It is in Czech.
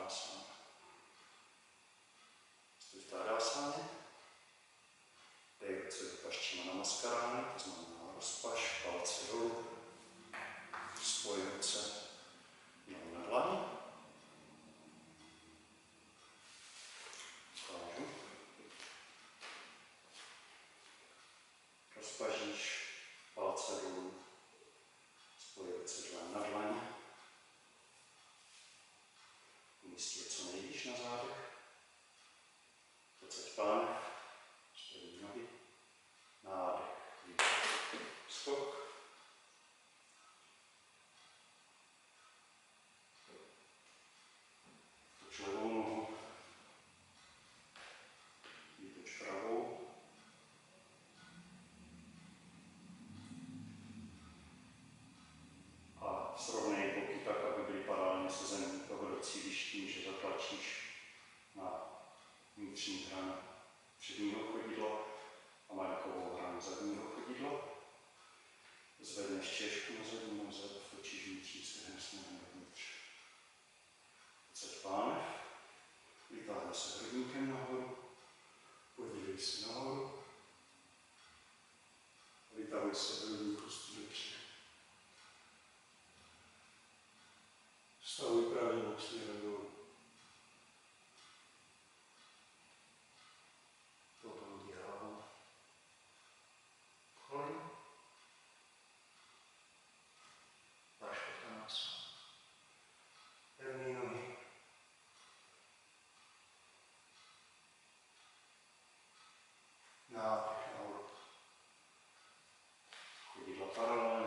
Tadasana. Stojí v Tadásáně. Dej ruce do paščima namaskarány, to znamená rozpaš, palce dolů. Spoj ruce na dlaní. Ukážu. Rozpažíš palce dolů. Spoj ruce dlaň na dlaň. Umístí je co nejvíš na zádech. Pocať pánev. Zvedni nohy. Nádech. Výdech. Skok. Toč levou nohu. Výtoč pravou. A srovnej boky tak, aby byly paralelně se zemí. Toho docílíš tím, že zatlačíš na vnitřní hranu předního chodidla a majakovou hranu zadního chodidla. Zvedneš češku na zadní noze a točíš vnitřní stehno směrem dovnitř. Pocať pánev. Vytáhni se hrudníkem nahoru. Podívej se nahoru. Vytahuj se hrudník kostí dopředu. Stavuj pravý bok směrem dolů. Potom jdi hlavu. Kolem. Paškotása. Pevný nohy. Nádech nahoru. Chodidla paralelně.